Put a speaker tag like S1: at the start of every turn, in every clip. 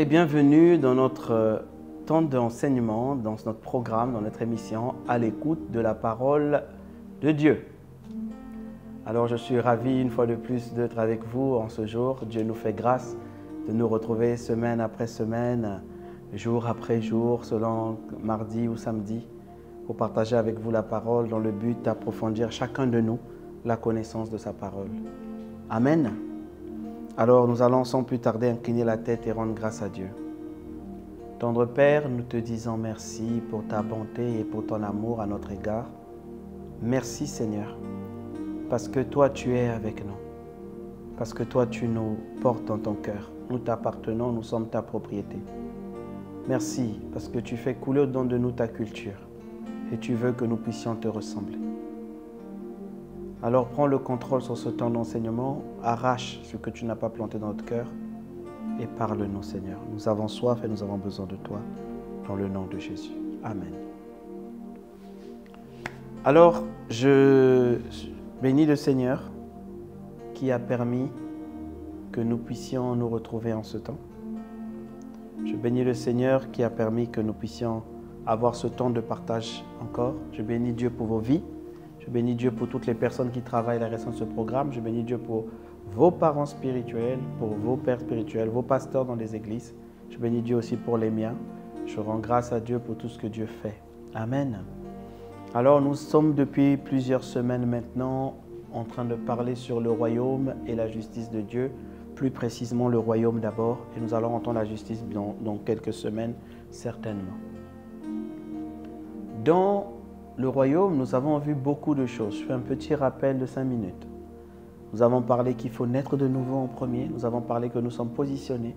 S1: et bienvenue dans notre temps d'enseignement, dans notre programme, dans notre émission « À l'écoute de la parole de Dieu ». Alors je suis ravi une fois de plus d'être avec vous en ce jour. Dieu nous fait grâce de nous retrouver semaine après semaine, jour après jour, selon mardi ou samedi, pour partager avec vous la parole dans le but d'approfondir chacun de nous la connaissance de sa parole. Amen. Alors nous allons sans plus tarder incliner la tête et rendre grâce à Dieu. Tendre Père, nous te disons merci pour ta bonté et pour ton amour à notre égard. Merci Seigneur, parce que toi tu es avec nous, parce que toi tu nous portes dans ton cœur. Nous t'appartenons, nous sommes ta propriété. Merci parce que tu fais couler au-dedans de nous ta culture et tu veux que nous puissions te ressembler. Alors prends le contrôle sur ce temps d'enseignement, arrache ce que tu n'as pas planté dans notre cœur et parle-nous Seigneur. Nous avons soif et nous avons besoin de toi, dans le nom de Jésus. Amen. Alors, je bénis le Seigneur qui a permis que nous puissions nous retrouver en ce temps. Je bénis le Seigneur qui a permis que nous puissions avoir ce temps de partage encore. Je bénis Dieu pour vos vies. Je bénis Dieu pour toutes les personnes qui travaillent la réalisation de ce programme. Je bénis Dieu pour vos parents spirituels, pour vos pères spirituels, vos pasteurs dans les églises. Je bénis Dieu aussi pour les miens. Je rends grâce à Dieu pour tout ce que Dieu fait. Amen. Alors nous sommes depuis plusieurs semaines maintenant en train de parler sur le royaume et la justice de Dieu. Plus précisément le royaume d'abord. Et nous allons entendre la justice dans quelques semaines, certainement. Dans le royaume, nous avons vu beaucoup de choses. Je fais un petit rappel de 5 minutes. Nous avons parlé qu'il faut naître de nouveau en premier. Nous avons parlé que nous sommes positionnés.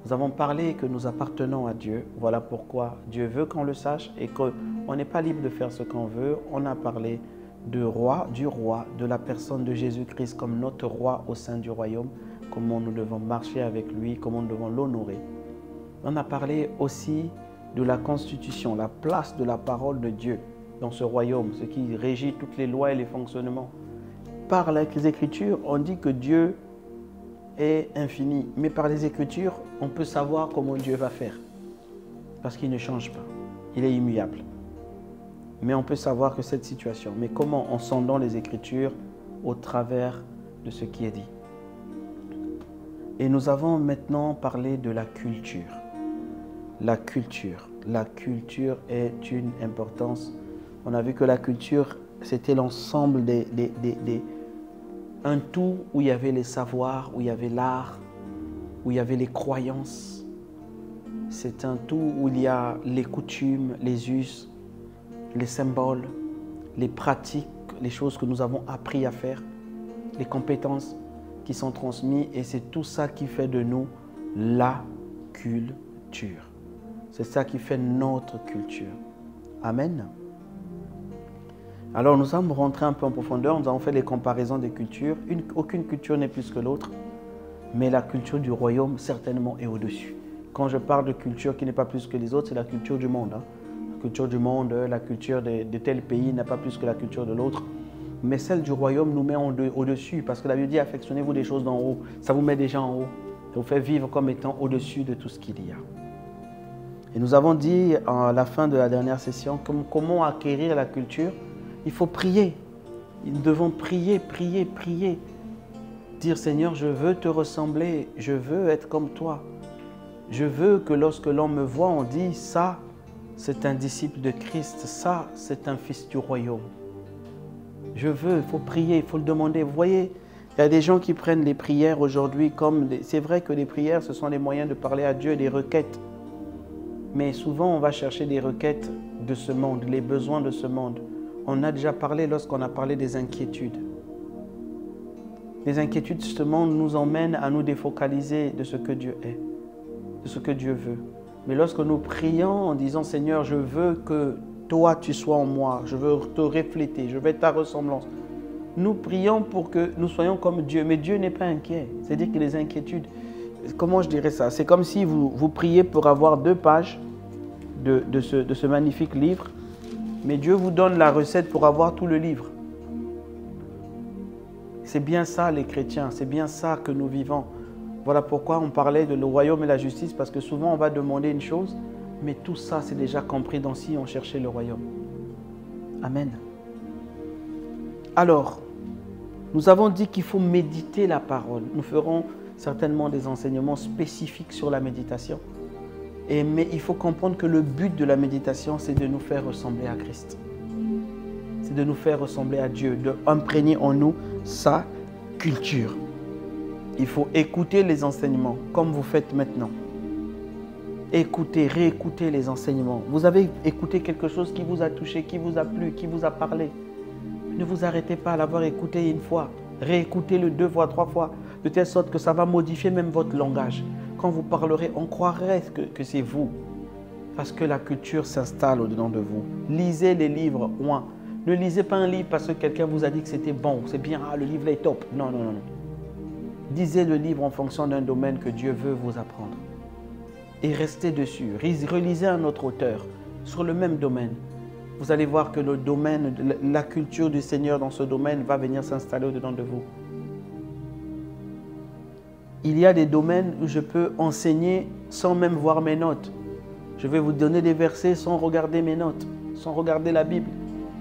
S1: Nous avons parlé que nous appartenons à Dieu. Voilà pourquoi Dieu veut qu'on le sache et qu'on n'est pas libre de faire ce qu'on veut. On a parlé du roi, de la personne de Jésus-Christ comme notre roi au sein du royaume, comment nous devons marcher avec lui, comment nous devons l'honorer. On a parlé aussi de la constitution, la place de la parole de Dieu dans ce royaume, ce qui régit toutes les lois et les fonctionnements. Par les Écritures, on dit que Dieu est infini, mais par les Écritures, on peut savoir comment Dieu va faire, parce qu'il ne change pas, il est immuable. Mais on peut savoir que cette situation, mais comment? En sondant les Écritures au travers de ce qui est dit. Et nous avons maintenant parlé de la culture. La culture. La culture est une importance. On a vu que la culture, c'était l'ensemble un tout où il y avait les savoirs, où il y avait l'art, où il y avait les croyances. C'est un tout où il y a les coutumes, les us, les symboles, les pratiques, les choses que nous avons appris à faire, les compétences qui sont transmises. Et c'est tout ça qui fait de nous la culture. C'est ça qui fait notre culture. Amen. Alors nous sommes rentrés un peu en profondeur, nous avons fait les comparaisons des cultures. Aucune culture n'est plus que l'autre, mais la culture du royaume certainement est au-dessus. Quand je parle de culture qui n'est pas plus que les autres, c'est la culture du monde. La culture du monde, la culture de tel pays n'est pas plus que la culture de l'autre. Mais celle du royaume nous met au-dessus, parce que la Bible dit « affectionnez-vous des choses d'en haut ». Ça vous met déjà en haut, ça vous fait vivre comme étant au-dessus de tout ce qu'il y a. Et nous avons dit à la fin de la dernière session comment acquérir la culture. Il faut prier. Nous devons prier, prier, prier. Dire Seigneur, je veux te ressembler, je veux être comme toi. Je veux que lorsque l'on me voit, on dit ça, c'est un disciple de Christ, ça, c'est un fils du royaume. Je veux, il faut prier, il faut le demander. Vous voyez, il y a des gens qui prennent les prières aujourd'hui comme... C'est vrai que les prières, ce sont les moyens de parler à Dieu, des requêtes. Mais souvent, on va chercher des requêtes de ce monde, les besoins de ce monde. On a déjà parlé lorsqu'on a parlé des inquiétudes. Les inquiétudes de ce monde nous emmènent à nous défocaliser de ce que Dieu est, de ce que Dieu veut. Mais lorsque nous prions en disant « Seigneur, je veux que toi tu sois en moi, je veux te refléter, je veux ta ressemblance », nous prions pour que nous soyons comme Dieu. Mais Dieu n'est pas inquiet. C'est-à-dire que les inquiétudes, comment je dirais ça? C'est comme si vous priez pour avoir 2 pages de ce magnifique livre. Mais Dieu vous donne la recette pour avoir tout le livre. C'est bien ça les chrétiens, c'est bien ça que nous vivons. Voilà pourquoi on parlait de le royaume et la justice, parce que souvent on va demander une chose, mais tout ça c'est déjà compris dans si on cherchait le royaume. Amen. Alors, nous avons dit qu'il faut méditer la parole. Nous ferons certainement des enseignements spécifiques sur la méditation. Mais il faut comprendre que le but de la méditation, c'est de nous faire ressembler à Christ. C'est de nous faire ressembler à Dieu, d'imprégner en nous sa culture. Il faut écouter les enseignements, comme vous faites maintenant. Écoutez, réécoutez les enseignements. Vous avez écouté quelque chose qui vous a touché, qui vous a plu, qui vous a parlé. Ne vous arrêtez pas à l'avoir écouté une fois. Réécoutez-le 2 fois, 3 fois, de telle sorte que ça va modifier même votre langage. Quand vous parlerez, on croirait que c'est vous. Parce que la culture s'installe au-dedans de vous. Lisez les livres. Ne lisez pas un livre parce que quelqu'un vous a dit que c'était bon, c'est bien, le livre est top. Non, non, non. Lisez le livre en fonction d'un domaine que Dieu veut vous apprendre. Et restez dessus. Relisez un autre auteur sur le même domaine. Vous allez voir que le domaine, la culture du Seigneur dans ce domaine va venir s'installer au-dedans de vous. Il y a des domaines où je peux enseigner sans même voir mes notes. Je vais vous donner des versets sans regarder mes notes, sans regarder la Bible.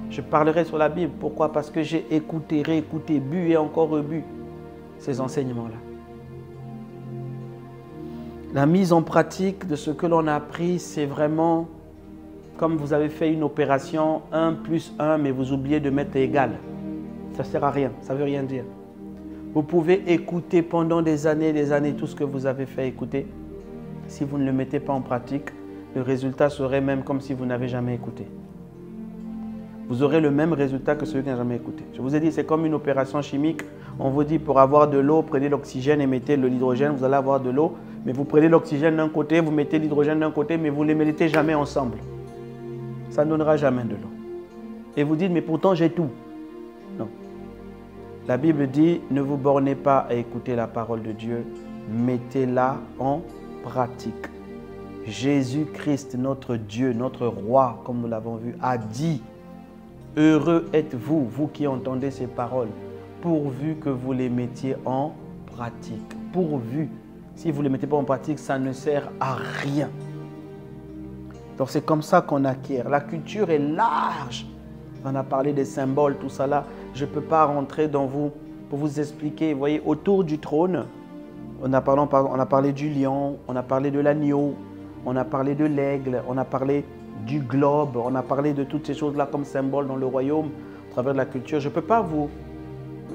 S1: Je parlerai sur la Bible. Pourquoi? Parce que j'ai écouté, réécouté, bu et encore rebu ces enseignements-là. La mise en pratique de ce que l'on a appris, c'est vraiment comme vous avez fait une opération 1 + 1, mais vous oubliez de mettre égal. Ça ne sert à rien, ça ne veut rien dire. Vous pouvez écouter pendant des années, tout ce que vous avez fait écouter. Si vous ne le mettez pas en pratique, le résultat serait même comme si vous n'avez jamais écouté. Vous aurez le même résultat que celui qui n'a jamais écouté. Je vous ai dit, c'est comme une opération chimique. On vous dit, pour avoir de l'eau, prenez l'oxygène et mettez l'hydrogène, vous allez avoir de l'eau. Mais vous prenez l'oxygène d'un côté, vous mettez l'hydrogène d'un côté, mais vous ne les mettez jamais ensemble. Ça ne donnera jamais de l'eau. Et vous dites, mais pourtant j'ai tout. Non. La Bible dit, ne vous bornez pas à écouter la parole de Dieu, mettez-la en pratique. Jésus-Christ, notre Dieu, notre roi, comme nous l'avons vu, a dit, heureux êtes-vous, vous qui entendez ces paroles, pourvu que vous les mettiez en pratique. Pourvu. Si vous ne les mettez pas en pratique, ça ne sert à rien. Donc c'est comme ça qu'on acquiert. La culture est large. On a parlé des symboles, tout ça là. Je ne peux pas rentrer dans vous pour vous expliquer. Vous voyez, autour du trône, on a parlé du lion, on a parlé de l'agneau, on a parlé de l'aigle, on a parlé du globe, on a parlé de toutes ces choses-là comme symboles dans le royaume, à travers de la culture. Je ne peux pas vous...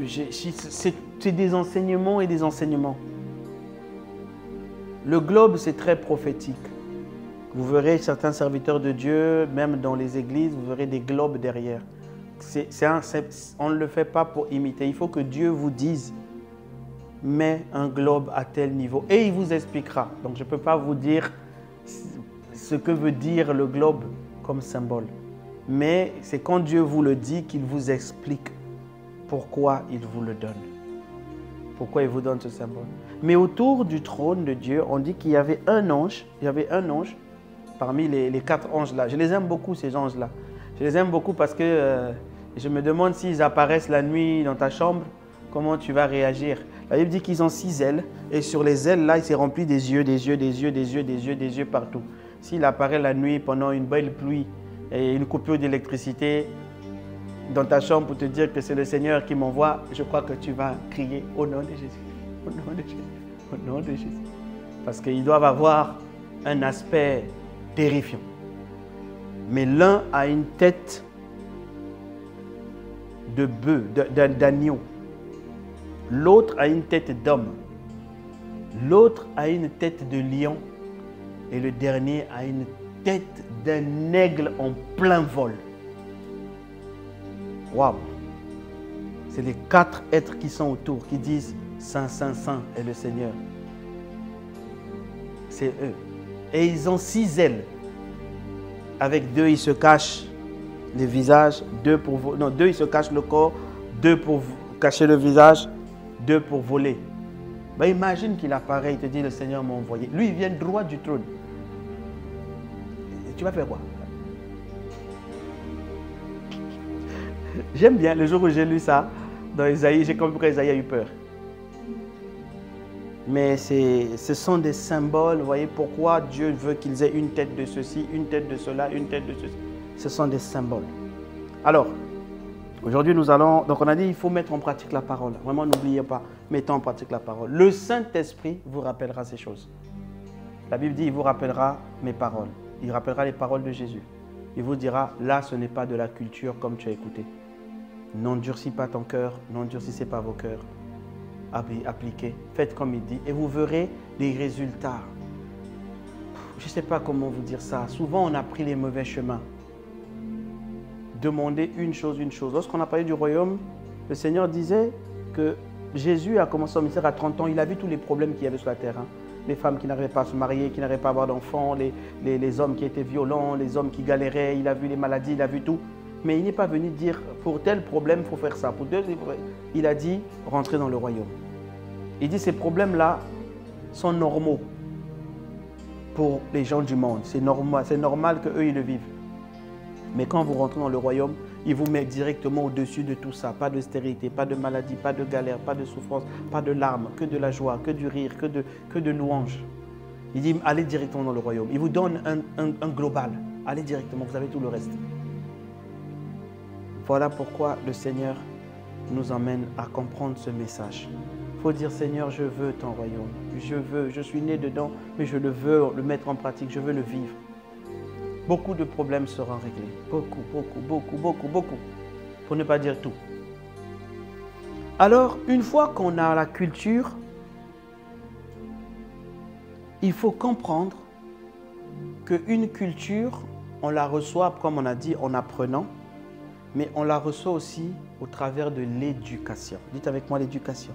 S1: C'est des enseignements et des enseignements. Le globe, c'est très prophétique. Vous verrez certains serviteurs de Dieu, même dans les églises, vous verrez des globes derrière. On ne le fait pas pour imiter. Il faut que Dieu vous dise, mets un globe à tel niveau. Et il vous expliquera. Donc je ne peux pas vous dire ce que veut dire le globe comme symbole. Mais c'est quand Dieu vous le dit qu'il vous explique pourquoi il vous le donne. Pourquoi il vous donne ce symbole. Mais autour du trône de Dieu, on dit qu'il y avait un ange. Il y avait un ange parmi les 4 anges là. Je les aime beaucoup, ces anges-là. Je les aime beaucoup parce que je me demande s'ils apparaissent la nuit dans ta chambre, comment tu vas réagir. La Bible dit qu'ils ont 6 ailes et sur les ailes là, il s'est rempli des yeux, des yeux, des yeux, des yeux, des yeux, des yeux partout. S'il apparaît la nuit pendant une belle pluie et une coupure d'électricité dans ta chambre pour te dire que c'est le Seigneur qui m'envoie, je crois que tu vas crier au nom de Jésus, au nom de Jésus, au nom de Jésus. Parce qu'ils doivent avoir un aspect terrifiant. Mais l'un a une tête de bœuf, d'agneau. L'autre a une tête d'homme. L'autre a une tête de lion. Et le dernier a une tête d'un aigle en plein vol. Waouh! C'est les 4 êtres qui sont autour, qui disent Saint, Saint, Saint est le Seigneur. C'est eux. Et ils ont 6 ailes. Avec 2, ils se cachent les visages, 2 ils se cachent le corps, 2 pour cacher le visage, 2 pour voler. Ben, imagine qu'il apparaît, il te dit le Seigneur m'a envoyé. Lui, il vient droit du trône. Tu vas faire quoi? J'aime bien, le jour où j'ai lu ça, dans Isaïe, j'ai compris pourquoi Isaïe a eu peur. Mais ce sont des symboles. Vous voyez pourquoi Dieu veut qu'ils aient une tête de ceci, une tête de cela, une tête de ceci. Ce sont des symboles. Alors, aujourd'hui, nous allons... Donc, on a dit il faut mettre en pratique la parole. Vraiment, n'oubliez pas, mettons en pratique la parole. Le Saint-Esprit vous rappellera ces choses. La Bible dit, il vous rappellera mes paroles. Il rappellera les paroles de Jésus. Il vous dira, là, ce n'est pas de la culture comme tu as écouté. N'endurcis pas ton cœur, n'endurcissez pas vos cœurs. Appliquez, faites comme il dit et vous verrez des résultats. Je ne sais pas comment vous dire ça. Souvent, on a pris les mauvais chemins. Demandez une chose, une chose. Lorsqu'on a parlé du royaume, le Seigneur disait que Jésus a commencé son ministère à 30 ans. Il a vu tous les problèmes qu'il y avait sur la terre. Hein. Les femmes qui n'arrivaient pas à se marier, qui n'arrivaient pas à avoir d'enfants, les hommes qui étaient violents, les hommes qui galéraient. Il a vu les maladies, il a vu tout. Mais il n'est pas venu dire, pour tel problème, il faut faire ça. Pour tel... Il a dit, rentrez dans le royaume. Il dit, ces problèmes-là sont normaux pour les gens du monde. C'est normal qu'eux, ils le vivent. Mais quand vous rentrez dans le royaume, il vous met directement au-dessus de tout ça. Pas de stérilité, pas de maladie, pas de galère, pas de souffrance, pas de larmes, que de la joie, que du rire, que de louanges. Il dit, allez directement dans le royaume. Il vous donne un global. Allez directement, vous avez tout le reste. Voilà pourquoi le Seigneur nous emmène à comprendre ce message. Il faut dire, Seigneur, je veux ton royaume. Je suis né dedans, mais je le veux le mettre en pratique, je veux le vivre. Beaucoup de problèmes seront réglés. Beaucoup. Pour ne pas dire tout. Alors, une fois qu'on a la culture, il faut comprendre qu'une culture, on la reçoit, comme on a dit, en apprenant, mais on la reçoit aussi au travers de l'éducation. Dites avec moi l'éducation.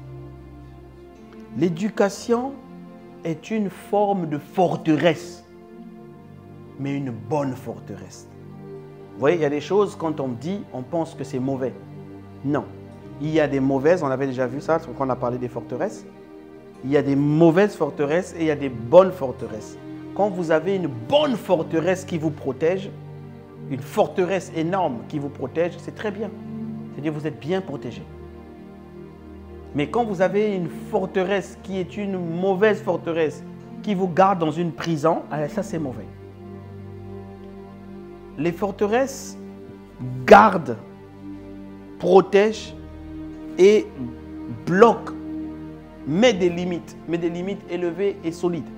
S1: L'éducation est une forme de forteresse, mais une bonne forteresse. Vous voyez, il y a des choses, quand on dit, on pense que c'est mauvais. Non. Il y a des mauvaises, on avait déjà vu ça, quand on a parlé des forteresses. Il y a des mauvaises forteresses et il y a des bonnes forteresses. Quand vous avez une bonne forteresse qui vous protège, une forteresse énorme qui vous protège, c'est très bien. C'est-à-dire que vous êtes bien protégé. Mais quand vous avez une forteresse qui est une mauvaise forteresse, qui vous garde dans une prison, ça c'est mauvais. Les forteresses gardent, protègent et bloquent, mais des limites élevées et solides.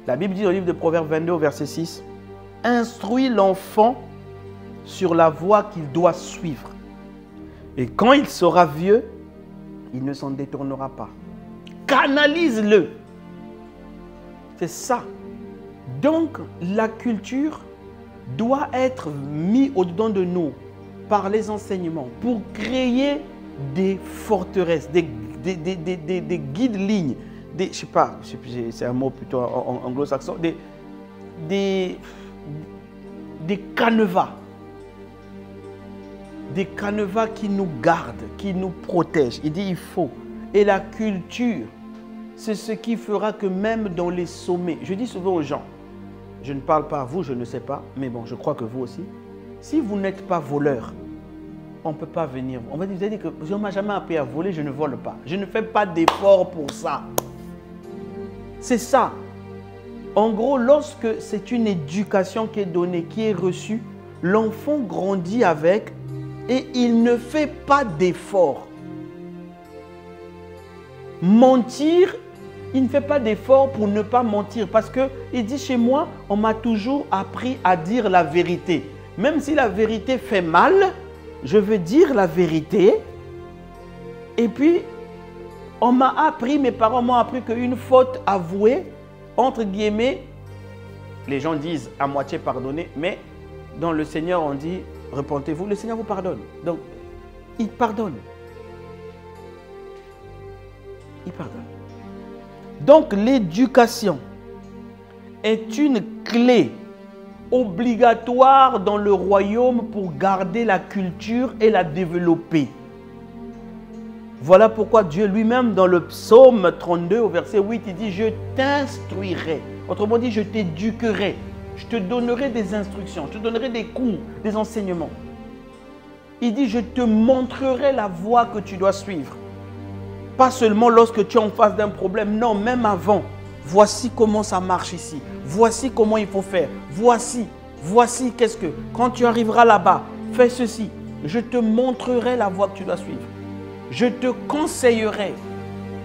S1: La Bible dit dans le livre de Proverbes 22 au verset 6, « Instruis l'enfant sur la voie qu'il doit suivre. Et quand il sera vieux, il ne s'en détournera pas. Canalise-le. » C'est ça. Donc, la culture doit être mise au-dedans de nous par les enseignements pour créer des forteresses, des guides-lignes, je ne sais pas, c'est un mot plutôt anglo-saxon, des canevas. Des canevas qui nous gardent, qui nous protègent. Il dit il faut. Et la culture, c'est ce qui fera que même dans les sommets, je dis souvent aux gens, je ne parle pas à vous, je ne sais pas, mais bon, je crois que vous aussi, si vous n'êtes pas voleur, on ne peut pas venir. On va dire, vous avez dit que je ne m'a jamais appris à voler, je ne vole pas. Je ne fais pas d'effort pour ça. C'est ça. En gros, lorsque c'est une éducation qui est donnée, qui est reçue, l'enfant grandit avec et il ne fait pas d'effort. Mentir, il ne fait pas d'effort pour ne pas mentir. Parce qu'il dit, chez moi, on m'a toujours appris à dire la vérité. Même si la vérité fait mal, je veux dire la vérité. Et puis, on m'a appris, mes parents m'ont appris qu'une faute avouée, entre guillemets, les gens disent à moitié pardonner, mais dans le Seigneur, on dit, repentez-vous, le Seigneur vous pardonne. Donc, il pardonne. Il pardonne. Donc, l'éducation est une clé obligatoire dans le royaume pour garder la culture et la développer. Voilà pourquoi Dieu lui-même, dans le psaume 32, au verset 8, il dit « Je t'instruirai ». Autrement dit, je t'éduquerai. Je te donnerai des instructions, je te donnerai des cours, des enseignements. Il dit « Je te montrerai la voie que tu dois suivre ». Pas seulement lorsque tu es en face d'un problème, non, même avant. Voici comment ça marche ici. Voici comment il faut faire. Voici qu'est-ce que... Quand tu arriveras là-bas, fais ceci. Je te montrerai la voie que tu dois suivre. Je te conseillerai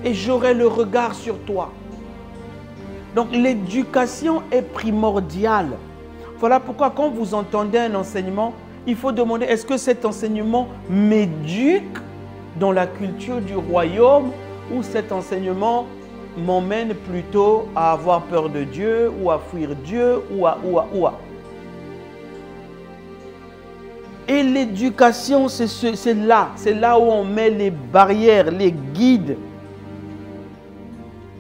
S1: et j'aurai le regard sur toi. Donc l'éducation est primordiale. Voilà pourquoi quand vous entendez un enseignement, il faut demander, est-ce que cet enseignement m'éduque dans la culture du royaume ou cet enseignement m'emmène plutôt à avoir peur de Dieu ou à fuir Dieu ou à. Et l'éducation, c'est là où on met les barrières, les guides.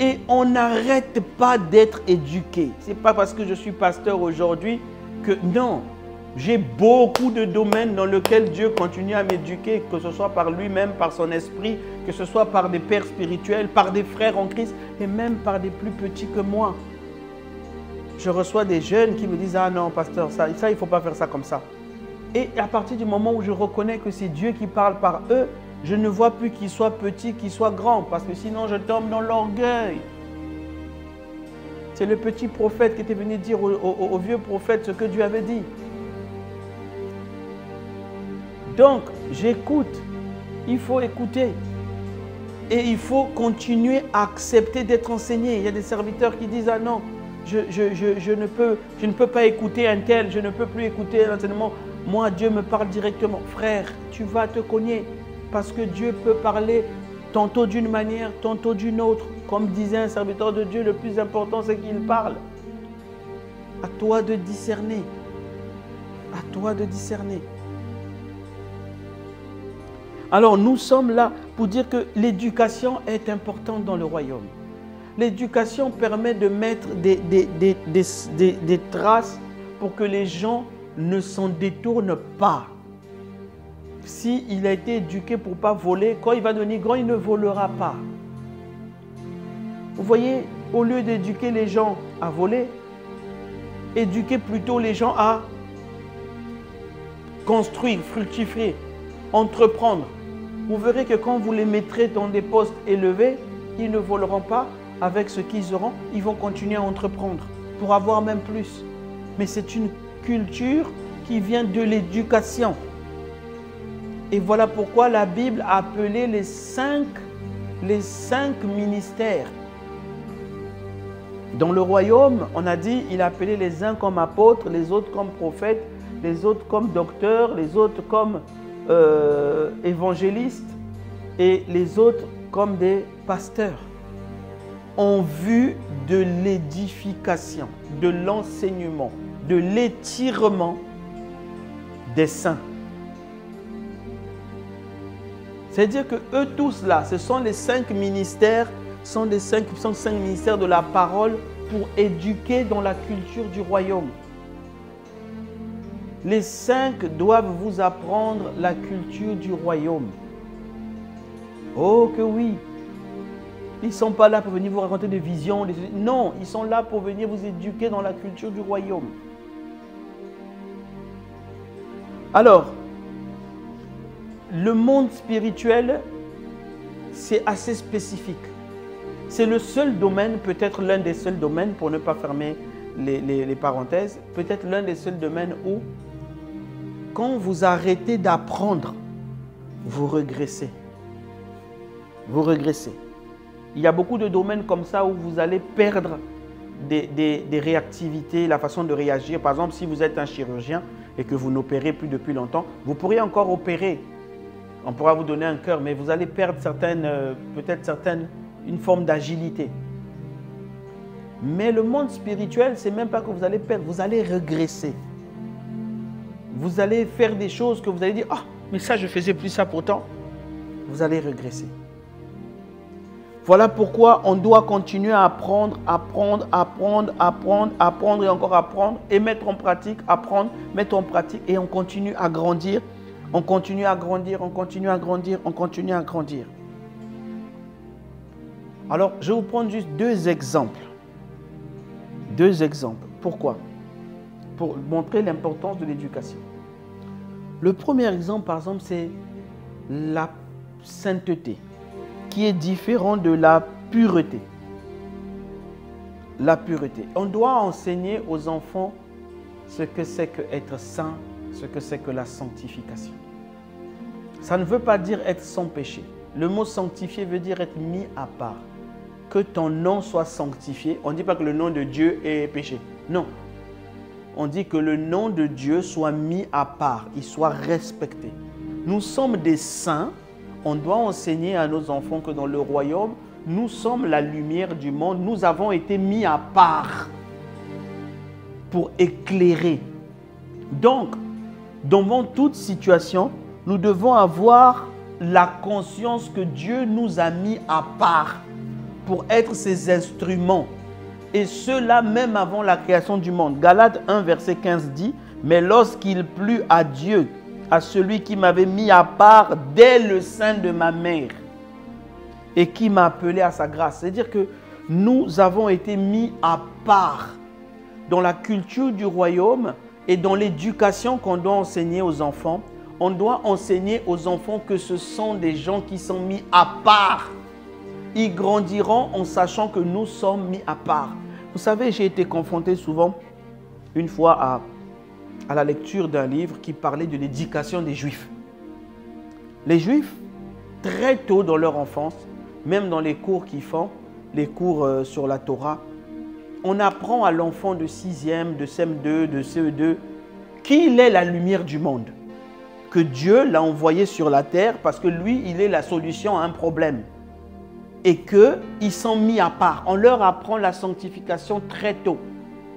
S1: Et on n'arrête pas d'être éduqué. Ce n'est pas parce que je suis pasteur aujourd'hui que non. J'ai beaucoup de domaines dans lesquels Dieu continue à m'éduquer, que ce soit par lui-même, par son esprit, que ce soit par des pères spirituels, par des frères en Christ et même par des plus petits que moi. Je reçois des jeunes qui me disent « Ah non, pasteur, ça il ne faut pas faire ça comme ça. » Et à partir du moment où je reconnais que c'est Dieu qui parle par eux, je ne vois plus qu'ils soient petits, qu'ils soient grands, parce que sinon je tombe dans l'orgueil. C'est le petit prophète qui était venu dire au vieux prophète ce que Dieu avait dit. Donc, j'écoute. Il faut écouter. Et il faut continuer à accepter d'être enseigné. Il y a des serviteurs qui disent « Ah non, je ne peux pas écouter un tel, je ne peux plus écouter l'enseignement. Moi, Dieu me parle directement. » Frère, tu vas te cogner. Parce que Dieu peut parler tantôt d'une manière, tantôt d'une autre. Comme disait un serviteur de Dieu, le plus important, c'est qu'il parle. À toi de discerner. À toi de discerner. Alors, nous sommes là pour dire que l'éducation est importante dans le royaume. L'éducation permet de mettre des traces pour que les gens ne s'en détournent pas. S'il a été éduqué pour ne pas voler, quand il va devenir grand, il ne volera pas. Vous voyez, au lieu d'éduquer les gens à voler, éduquez plutôt les gens à construire, fructifier, entreprendre. Vous verrez que quand vous les mettrez dans des postes élevés, ils ne voleront pas. Avec ce qu'ils auront, ils vont continuer à entreprendre pour avoir même plus. Mais c'est une culture qui vient de l'éducation. Et voilà pourquoi la Bible a appelé les cinq ministères. Dans le royaume, on a dit, il a appelé les uns comme apôtres, les autres comme prophètes, les autres comme docteurs, les autres comme évangélistes et les autres comme des pasteurs. En vue de l'édification, de l'enseignement, de l'étirement des saints. C'est-à-dire que eux tous là, ce sont les 5 ministères, sont les cinq ministères de la parole pour éduquer dans la culture du royaume. Les 5 doivent vous apprendre la culture du royaume. Oh que oui! Ils ne sont pas là pour venir vous raconter des visions. Non, ils sont là pour venir vous éduquer dans la culture du royaume. Alors, le monde spirituel, c'est assez spécifique. C'est le seul domaine, peut-être l'un des seuls domaines, pour ne pas fermer les parenthèses, peut-être l'un des seuls domaines où, quand vous arrêtez d'apprendre, vous régressez. Vous régressez. Il y a beaucoup de domaines comme ça où vous allez perdre des réactivités, la façon de réagir. Par exemple, si vous êtes un chirurgien et que vous n'opérez plus depuis longtemps, vous pourriez encore opérer. On pourra vous donner un cœur, mais vous allez perdre une forme d'agilité. Mais le monde spirituel, ce n'est même pas que vous allez perdre, vous allez régresser. Vous allez faire des choses que vous allez dire « Ah, mais ça, je ne faisais plus ça pourtant. » Vous allez régresser. Voilà pourquoi on doit continuer à apprendre et encore apprendre et mettre en pratique, apprendre, mettre en pratique et on continue à grandir, on continue à grandir, on continue à grandir, on continue à grandir. Alors, je vais vous prendre juste 2 exemples. 2 exemples. Pourquoi? Pour montrer l'importance de l'éducation. Le premier exemple, par exemple, c'est la sainteté. qui est différent de la pureté. La pureté. On doit enseigner aux enfants ce que c'est qu'être saint, ce que c'est que la sanctification. Ça ne veut pas dire être sans péché. Le mot sanctifié veut dire être mis à part. Que ton nom soit sanctifié. On ne dit pas que le nom de Dieu est péché. Non. On dit que le nom de Dieu soit mis à part, il soit respecté. Nous sommes des saints. On doit enseigner à nos enfants que dans le royaume, nous sommes la lumière du monde. Nous avons été mis à part pour éclairer. Donc, dans toute situation, nous devons avoir la conscience que Dieu nous a mis à part pour être ses instruments. Et cela même avant la création du monde. Galates 1, verset 15 dit, « Mais lorsqu'il plut à Dieu, à celui qui m'avait mis à part dès le sein de ma mère et qui m'a appelé à sa grâce. » C'est-à-dire que nous avons été mis à part dans la culture du royaume et dans l'éducation qu'on doit enseigner aux enfants. On doit enseigner aux enfants que ce sont des gens qui sont mis à part. Ils grandiront en sachant que nous sommes mis à part. Vous savez, j'ai été confronté souvent, une fois, à la lecture d'un livre qui parlait de l'éducation des Juifs. Les Juifs, très tôt dans leur enfance, même dans les cours qu'ils font, les cours sur la Torah, on apprend à l'enfant de 6e, de CM2, de CE2, qu'il est la lumière du monde. Que Dieu l'a envoyé sur la terre parce que lui, il est la solution à un problème. Et qu'ils sont mis à part. On leur apprend la sanctification très tôt.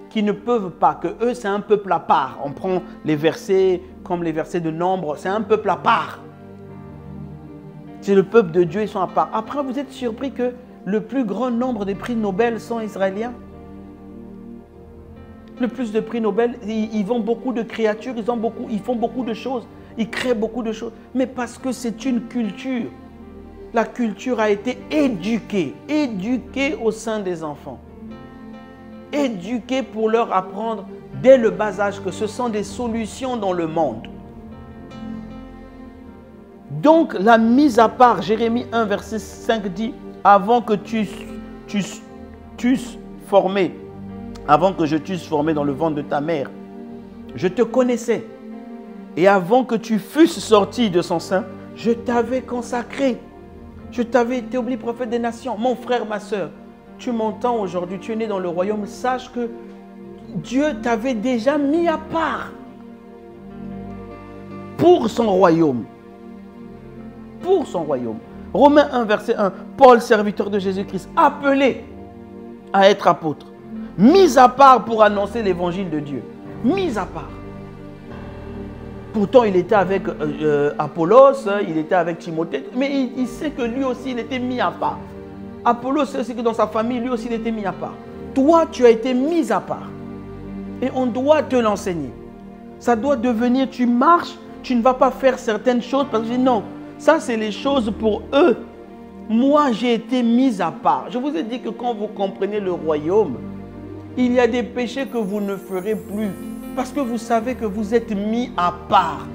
S1: Qui ne peuvent pas, que eux c'est un peuple à part. On prend les versets comme les versets de Nombre, c'est un peuple à part. C'est le peuple de Dieu, ils sont à part. Après, vous êtes surpris que le plus grand nombre des prix Nobel sont israéliens. Le plus de prix Nobel, ils vendent beaucoup de créatures, ils font beaucoup de choses, ils créent beaucoup de choses. Mais parce que c'est une culture. La culture a été éduquée au sein des enfants. Éduqués pour leur apprendre dès le bas âge que ce sont des solutions dans le monde. Donc la mise à part, Jérémie 1 verset 5 dit, avant que tu t'eusses formé, avant que je t'eusse formé dans le ventre de ta mère, je te connaissais. Et avant que tu fusses sorti de son sein, je t'avais consacré. Je t'avais établi prophète des nations. Mon frère, ma soeur, tu m'entends aujourd'hui, tu es né dans le royaume, sache que Dieu t'avait déjà mis à part pour son royaume. Pour son royaume. Romains 1, verset 1, Paul, serviteur de Jésus-Christ, appelé à être apôtre, mis à part pour annoncer l'évangile de Dieu. Mis à part. Pourtant, il était avec Apollos, il était avec Timothée, mais il sait que lui aussi, il était mis à part. Apollos sait aussi que dans sa famille, lui aussi, il était mis à part. Toi, tu as été mis à part. Et on doit te l'enseigner. Ça doit devenir, tu marches, tu ne vas pas faire certaines choses parce que non, ça c'est les choses pour eux. Moi, j'ai été mis à part. Je vous ai dit que quand vous comprenez le royaume, il y a des péchés que vous ne ferez plus. Parce que vous savez que vous êtes mis à part.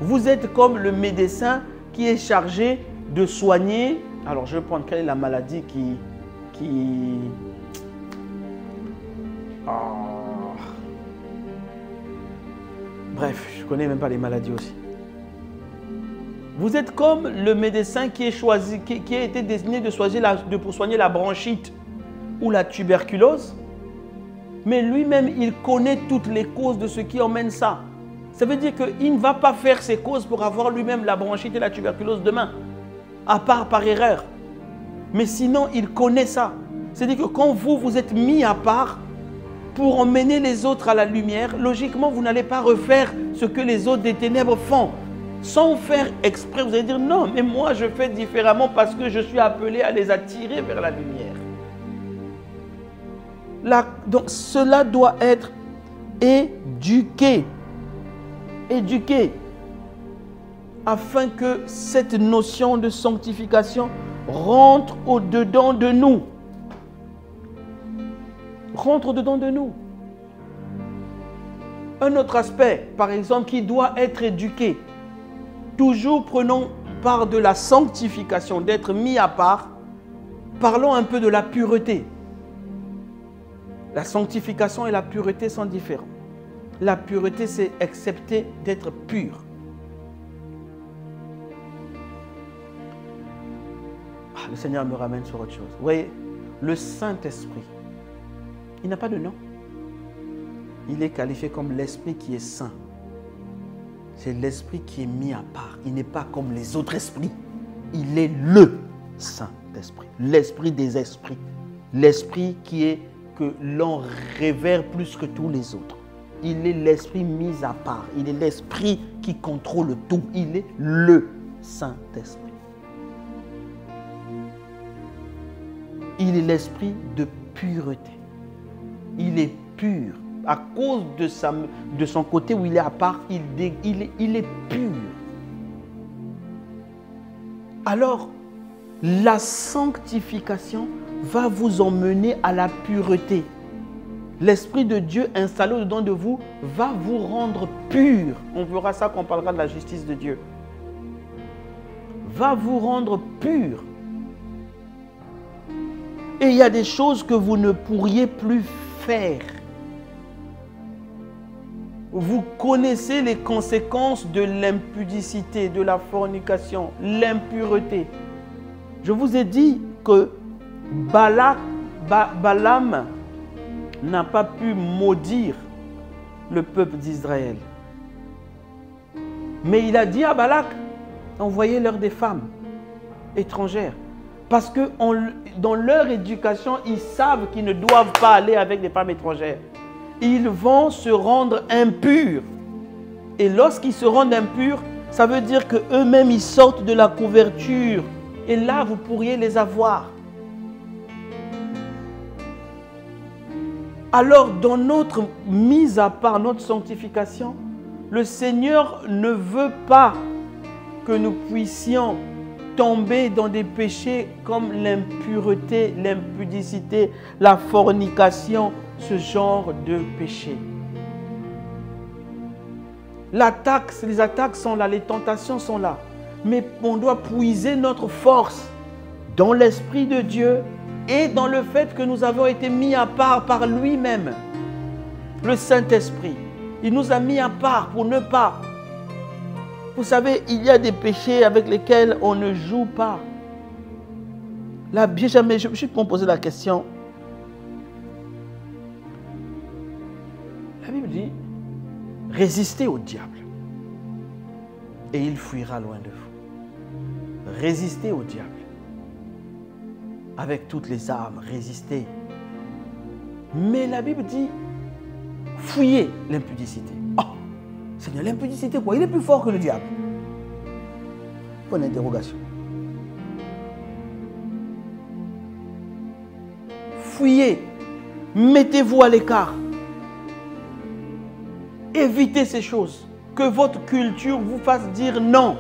S1: Vous êtes comme le médecin qui est chargé de soigner. Alors, je vais prendre quelle est la maladie Bref, je ne connais même pas les maladies aussi. Vous êtes comme le médecin qui a été désigné pour soigner la bronchite ou la tuberculose. Mais lui-même, il connaît toutes les causes de ce qui emmène ça. Ça veut dire qu'il ne va pas faire ses causes pour avoir lui-même la bronchite et la tuberculose demain, à part par erreur. Mais sinon, il connaît ça. C'est-à-dire que quand vous êtes mis à part pour emmener les autres à la lumière, logiquement, vous n'allez pas refaire ce que les autres des ténèbres font. Sans faire exprès, vous allez dire non, mais moi je fais différemment parce que je suis appelé à les attirer vers la lumière. Donc cela doit être éduqué. Éduqué. Afin que cette notion de sanctification rentre au-dedans de nous. Rentre au-dedans de nous. Un autre aspect, par exemple, qui doit être éduqué. Toujours prenons parle de la sanctification, d'être mis à part, parlons un peu de la pureté. La sanctification et la pureté sont différents. La pureté, c'est accepter d'être pur. Le Seigneur me ramène sur autre chose. Vous voyez, le Saint-Esprit, il n'a pas de nom. Il est qualifié comme l'Esprit qui est saint. C'est l'Esprit qui est mis à part. Il n'est pas comme les autres esprits. Il est le Saint-Esprit, l'Esprit des esprits. L'Esprit qui est que l'on révère plus que tous les autres. Il est l'Esprit mis à part. Il est l'Esprit qui contrôle tout. Il est le Saint-Esprit. Il est l'Esprit de pureté. Il est pur. À cause de son côté où il est à part, il est pur. Alors, la sanctification va vous emmener à la pureté. L'Esprit de Dieu installé au-dedans de vous va vous rendre pur. On verra ça quand on parlera de la justice de Dieu. Va vous rendre pur. Et il y a des choses que vous ne pourriez plus faire. Vous connaissez les conséquences de l'impudicité, de la fornication, l'impureté. Je vous ai dit que Balaam n'a pas pu maudire le peuple d'Israël. Mais il a dit à Balak, envoyez-leur des femmes étrangères. Parce que dans leur éducation, ils savent qu'ils ne doivent pas aller avec des femmes étrangères. Ils vont se rendre impurs. Et lorsqu'ils se rendent impurs, ça veut dire qu'eux-mêmes, ils sortent de la couverture. Et là, vous pourriez les avoir. Alors, dans notre mise à part, notre sanctification, le Seigneur ne veut pas que nous puissions tomber dans des péchés comme l'impureté, l'impudicité, la fornication, ce genre de péché. Les attaques sont là, les tentations sont là. Mais on doit puiser notre force dans l'Esprit de Dieu et dans le fait que nous avons été mis à part par lui-même. Le Saint-Esprit, il nous a mis à part pour ne pas. Vous savez, il y a des péchés avec lesquels on ne joue pas. Là, bien jamais, je me suis posé la question. La Bible dit, résistez au diable et il fuira loin de vous. Résistez au diable. Avec toutes les armes, résistez. Mais la Bible dit, fuyez l'impudicité. Oh, Seigneur, l'impudicité quoi? Il est plus fort que le diable. Bonne interrogation. Fuyez. Mettez-vous à l'écart. Évitez ces choses. Que votre culture vous fasse dire non.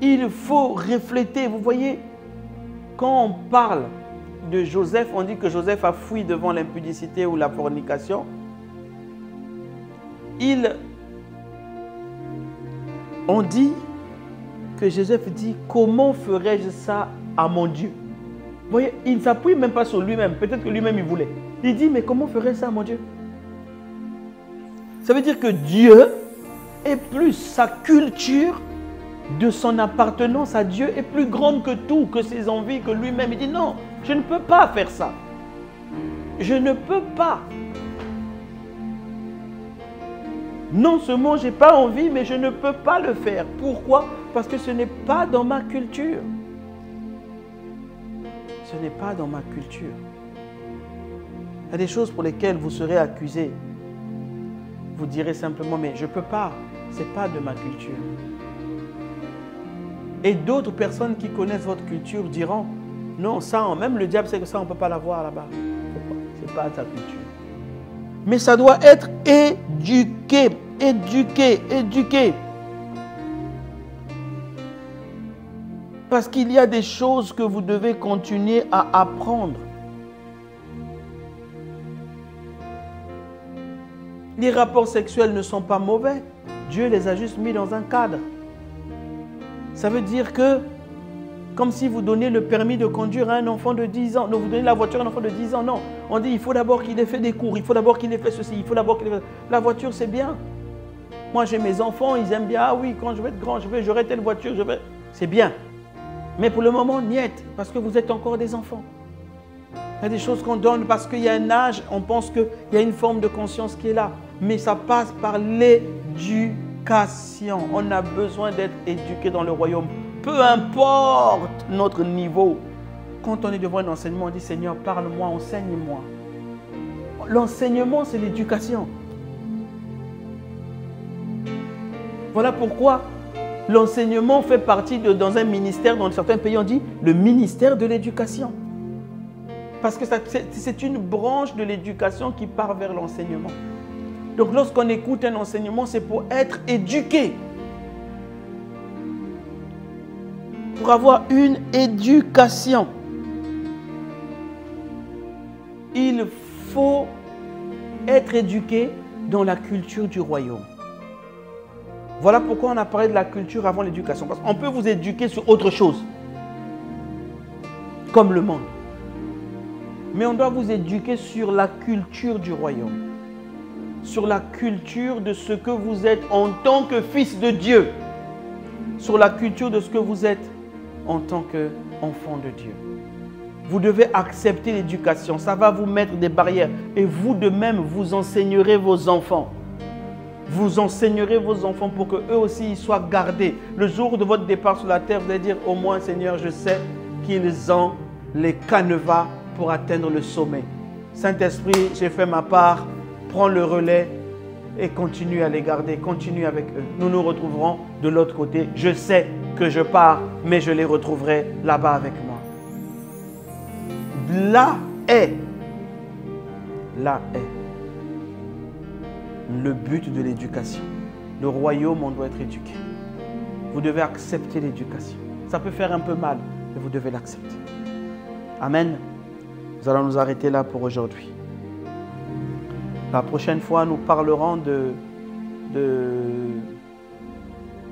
S1: Il faut refléter. Vous voyez, quand on parle de Joseph, on dit que Joseph a fui devant l'impudicité ou la fornication. On dit que Joseph dit, comment ferais-je ça à mon Dieu? Vous voyez, il ne s'appuie même pas sur lui-même. Peut-être que lui-même il voulait. Il dit, mais comment ferais-je ça à mon Dieu? Ça veut dire que Dieu est plus, sa culture de son appartenance à Dieu est plus grande que tout, que ses envies, que lui-même. Il dit, non, je ne peux pas faire ça. Je ne peux pas. Non seulement je n'ai pas envie, mais je ne peux pas le faire. Pourquoi? Parce que ce n'est pas dans ma culture. Ce n'est pas dans ma culture. Il y a des choses pour lesquelles vous serez accusé. Vous direz simplement, mais je ne peux pas. Ce n'est pas de ma culture. Et d'autres personnes qui connaissent votre culture diront, non, ça, même le diable sait que ça, on ne peut pas l'avoir là-bas. Ce n'est pas ta culture. Mais ça doit être éduqué, éduqué, éduqué. Parce qu'il y a des choses que vous devez continuer à apprendre. Les rapports sexuels ne sont pas mauvais. Dieu les a juste mis dans un cadre. Ça veut dire que, comme si vous donnez le permis de conduire à un enfant de 10 ans. Non, vous donnez la voiture à un enfant de 10 ans. Non, on dit il faut d'abord qu'il ait fait des cours, il faut d'abord qu'il ait fait ceci, il faut d'abord qu'il ait fait... La voiture, c'est bien. Moi, j'ai mes enfants, ils aiment bien. Ah oui, quand je vais être grand, j'aurai telle voiture, c'est bien. Mais pour le moment, niet, parce que vous êtes encore des enfants. Il y a des choses qu'on donne parce qu'il y a un âge, on pense qu'il y a une forme de conscience qui est là. Mais ça passe par l'éducation. On a besoin d'être éduqué dans le royaume. Peu importe notre niveau. Quand on est devant un enseignement, on dit Seigneur, parle-moi, enseigne-moi. L'enseignement, c'est l'éducation. Voilà pourquoi l'enseignement fait partie dans un ministère, dans certains pays, on dit le ministère de l'éducation. Parce que c'est une branche de l'éducation qui part vers l'enseignement. Donc lorsqu'on écoute un enseignement, c'est pour être éduqué. Pour avoir une éducation. Il faut être éduqué dans la culture du royaume. Voilà pourquoi on a parlé de la culture avant l'éducation. Parce qu'on peut vous éduquer sur autre chose. Comme le monde. Mais on doit vous éduquer sur la culture du royaume. Sur la culture de ce que vous êtes en tant que fils de Dieu. Sur la culture de ce que vous êtes en tant qu'enfant de Dieu. Vous devez accepter l'éducation. Ça va vous mettre des barrières. Et vous de même, vous enseignerez vos enfants. Vous enseignerez vos enfants pour qu'eux aussi ils soient gardés. Le jour de votre départ sur la terre, vous allez dire au moins Seigneur, je sais qu'ils ont les canevas pour atteindre le sommet. Saint-Esprit, j'ai fait ma part, prends le relais et continue à les garder, continue avec eux. Nous nous retrouverons de l'autre côté. Je sais que je pars, mais je les retrouverai là-bas avec moi. Là est le but de l'éducation. Le royaume, on doit être éduqué. Vous devez accepter l'éducation. Ça peut faire un peu mal, mais vous devez l'accepter. Amen. Nous allons nous arrêter là pour aujourd'hui. La prochaine fois, nous parlerons de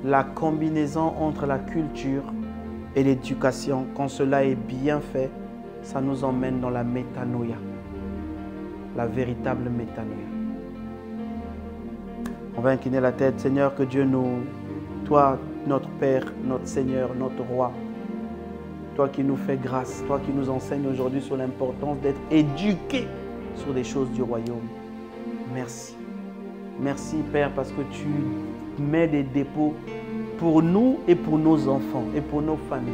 S1: la combinaison entre la culture et l'éducation. Quand cela est bien fait, ça nous emmène dans la métanoïa. La véritable métanoïa. On va incliner la tête. Seigneur, que Dieu toi, notre Père, notre Seigneur, notre Roi, toi qui nous fais grâce, toi qui nous enseignes aujourd'hui sur l'importance d'être éduqués sur les choses du royaume. Merci. Merci, Père, parce que tu mets des dépôts pour nous et pour nos enfants et pour nos familles.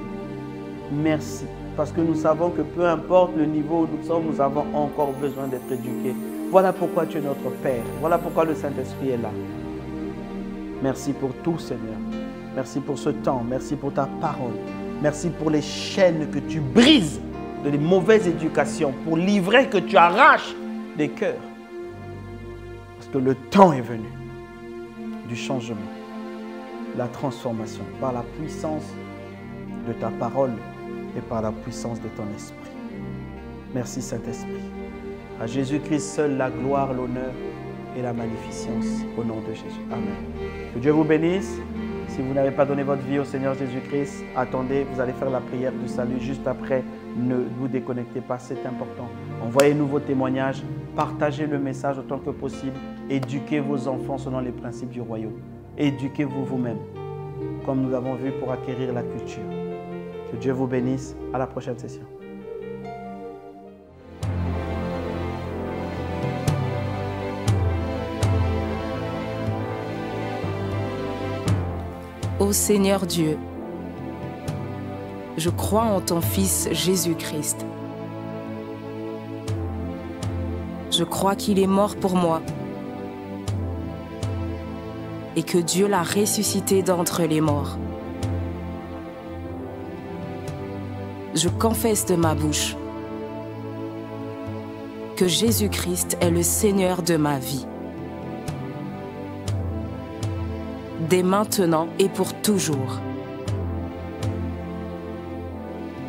S1: Merci, parce que nous savons que peu importe le niveau où nous sommes, nous avons encore besoin d'être éduqués. Voilà pourquoi tu es notre Père. Voilà pourquoi le Saint-Esprit est là. Merci pour tout, Seigneur. Merci pour ce temps. Merci pour ta parole. Merci pour les chaînes que tu brises de les mauvaises éducations, pour livrer que tu arraches des cœurs. Parce que le temps est venu du changement, la transformation, par la puissance de ta parole et par la puissance de ton esprit. Merci, Saint-Esprit. À Jésus-Christ seul la gloire, l'honneur et la magnificence au nom de Jésus. Amen. Que Dieu vous bénisse. Si vous n'avez pas donné votre vie au Seigneur Jésus-Christ, attendez, vous allez faire la prière du salut juste après. Ne vous déconnectez pas, c'est important. Envoyez-nous vos témoignages, partagez le message autant que possible. Éduquez vos enfants selon les principes du royaume. Éduquez-vous vous-même, comme nous l'avons vu pour acquérir la culture. Que Dieu vous bénisse. À la prochaine session.
S2: Ô Seigneur Dieu, je crois en ton Fils Jésus-Christ. Je crois qu'il est mort pour moi et que Dieu l'a ressuscité d'entre les morts. Je confesse de ma bouche que Jésus-Christ est le Seigneur de ma vie. Dès maintenant et pour toujours.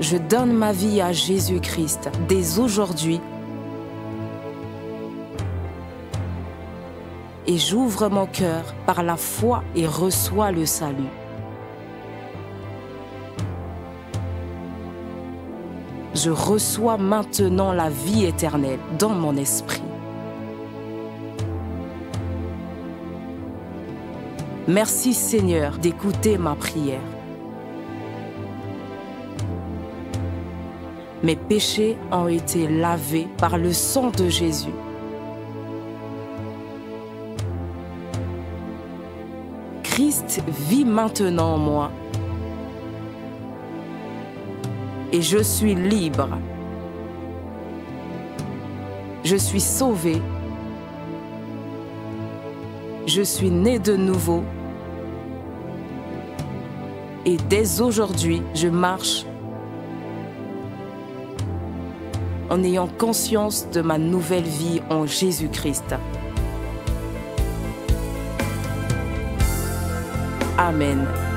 S2: Je donne ma vie à Jésus-Christ dès aujourd'hui et j'ouvre mon cœur par la foi et reçois le salut. Je reçois maintenant la vie éternelle dans mon esprit. Merci Seigneur d'écouter ma prière. Mes péchés ont été lavés par le sang de Jésus. Christ vit maintenant en moi. Et je suis libre. Je suis sauvé. Je suis né de nouveau. Et dès aujourd'hui, je marche en ayant conscience de ma nouvelle vie en Jésus-Christ. Amen.